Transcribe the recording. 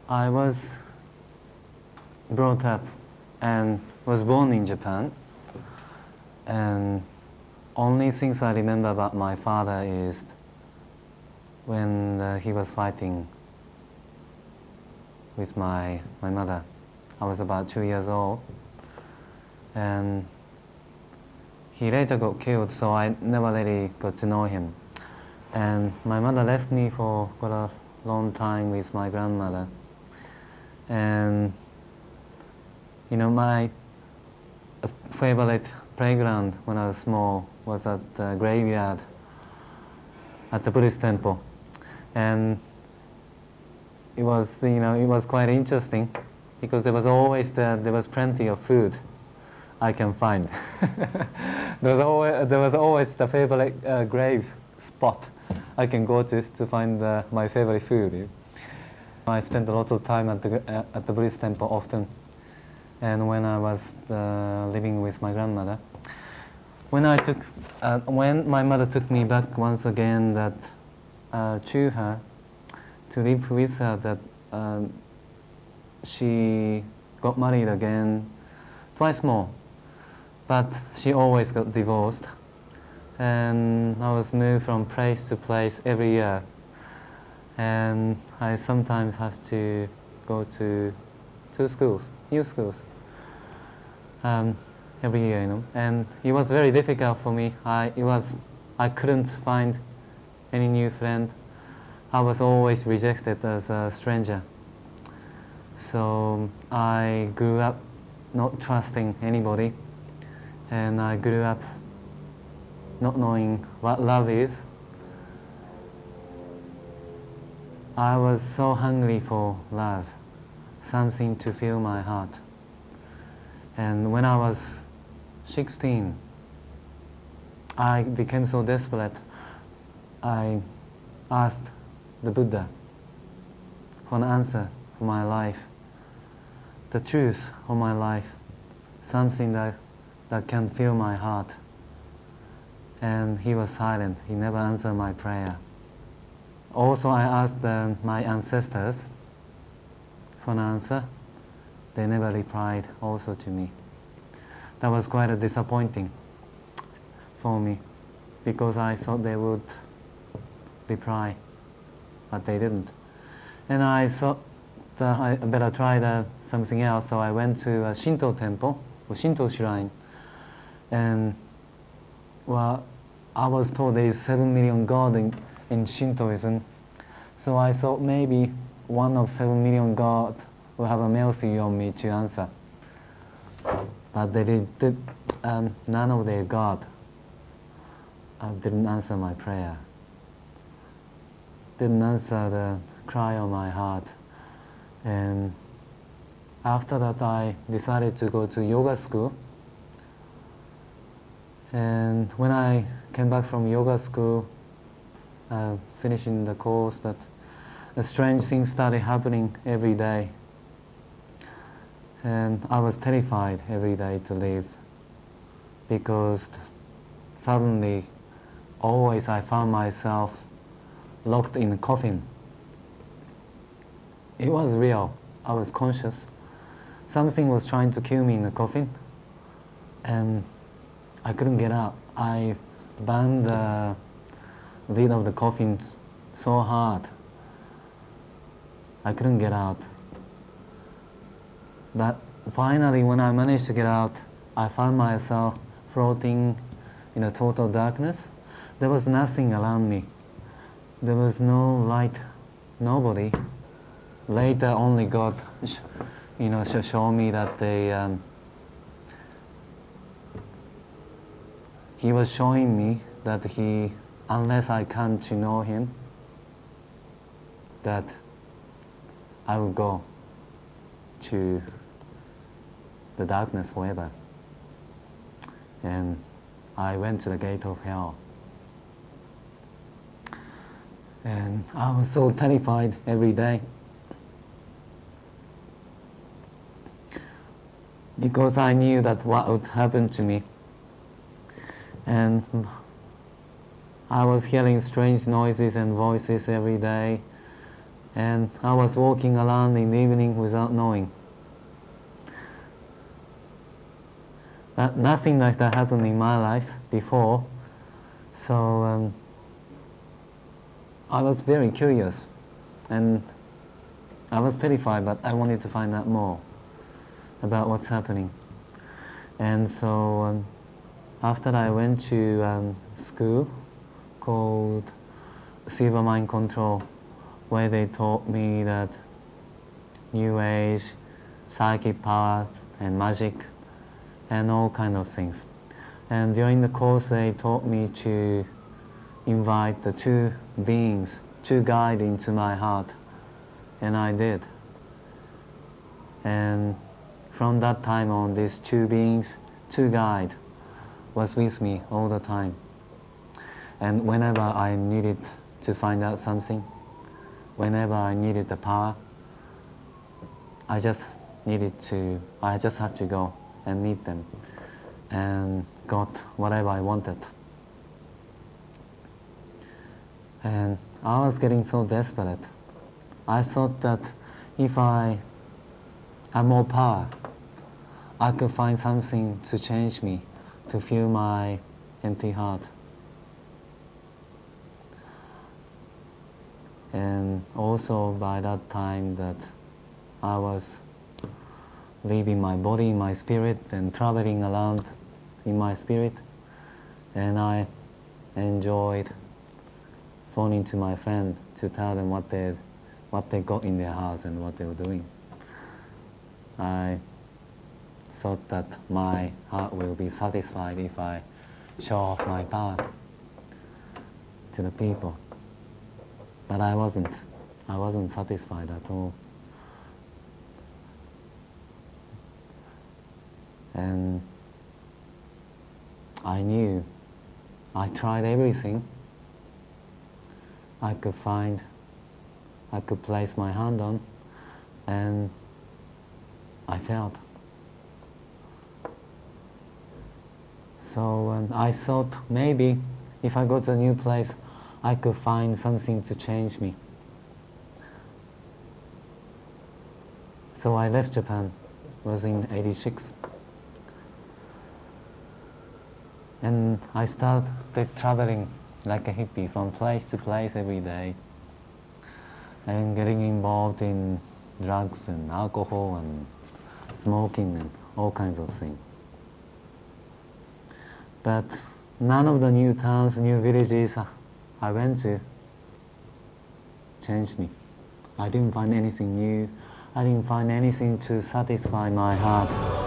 I was brought up and was born in Japan, and only things I remember about my father is when he was fighting with my mother. I was about 2 years old, and he later got killed, so I never really got to know him. And my mother left me for quite a long time with my grandmother. And you know, my favorite playground when I was small was at the graveyard at the Buddhist temple, and it was, you know, it was quite interesting because there was plenty of food I can find. there was always the favorite grave spot I can go to find my favorite food. I spent a lot of time at the Buddhist temple often, and when I was living with my grandmother, when my mother took me back once again to her to live with her, that she got married again twice more, but she always got divorced, and I was moved from place to place every year. And I sometimes have to go to two schools, new schools, every year, you know. And it was very difficult for me. I couldn't find any new friend. I was always rejected as a stranger. So I grew up not trusting anybody, and I grew up not knowing what love is. I was so hungry for love, something to fill my heart. And when I was 16, I became so desperate. I asked the Buddha for an answer for my life, the truth of my life, something that can fill my heart. And he was silent. He never answered my prayer. Also, I asked my ancestors for an answer. They never replied also to me. That was quite disappointing for me, because I thought they would reply, but they didn't. And I thought that I better try something else, so I went to a Shinto temple, or Shinto shrine, and well, I was told there is 7 million gods in Shintoism, so I thought maybe one of 7 million gods will have a mercy on me to answer. But none of their gods didn't answer my prayer, didn't answer the cry of my heart. And after that, I decided to go to yoga school. And when I came back from yoga school, finishing the course, that strange things started happening every day. And I was terrified every day to leave, because suddenly, always I found myself locked in a coffin. It was real. I was conscious. Something was trying to kill me in the coffin, and I couldn't get out. I banged the lid of the coffin so hard, I couldn't get out. But finally, when I managed to get out, I found myself floating in a total darkness. There was nothing around me. There was no light, nobody. Later only God show me that he was showing me that unless I come to know him, that I will go to the darkness forever. And I went to the gate of hell. And I was so terrified every day, because I knew that what would happen to me. And I was hearing strange noises and voices every day, and I was walking around in the evening without knowing. Nothing like that happened in my life before, so I was very curious, and I was terrified, but I wanted to find out more about what's happening. And so after I went to school called Silver Mind Control, where they taught me that New Age, psychic power and magic and all kind of things. And during the course they taught me to invite the two beings, two guides into my heart, and I did. And from that time on, these two beings, two guides, was with me all the time. And whenever I needed to find out something, whenever I needed the power, I just had to go and meet them and got whatever I wanted. And I was getting so desperate. I thought that if I had more power, I could find something to change me, to fill my empty heart. And also by that time that I was leaving my body, my spirit, and traveling around in my spirit, and I enjoyed phoning to my friend to tell them what they got in their house and what they were doing. I thought that my heart will be satisfied if I show off my power to the people. But I wasn't satisfied at all. And I knew, I tried everything I could find, I could place my hand on, and I failed. So I thought maybe if I go to a new place, I could find something to change me. So I left Japan, it was in '86. And I started traveling like a hippie from place to place every day, and getting involved in drugs and alcohol and smoking and all kinds of things. But none of the new towns, new villages I went to changed me. I didn't find anything new. I didn't find anything to satisfy my heart.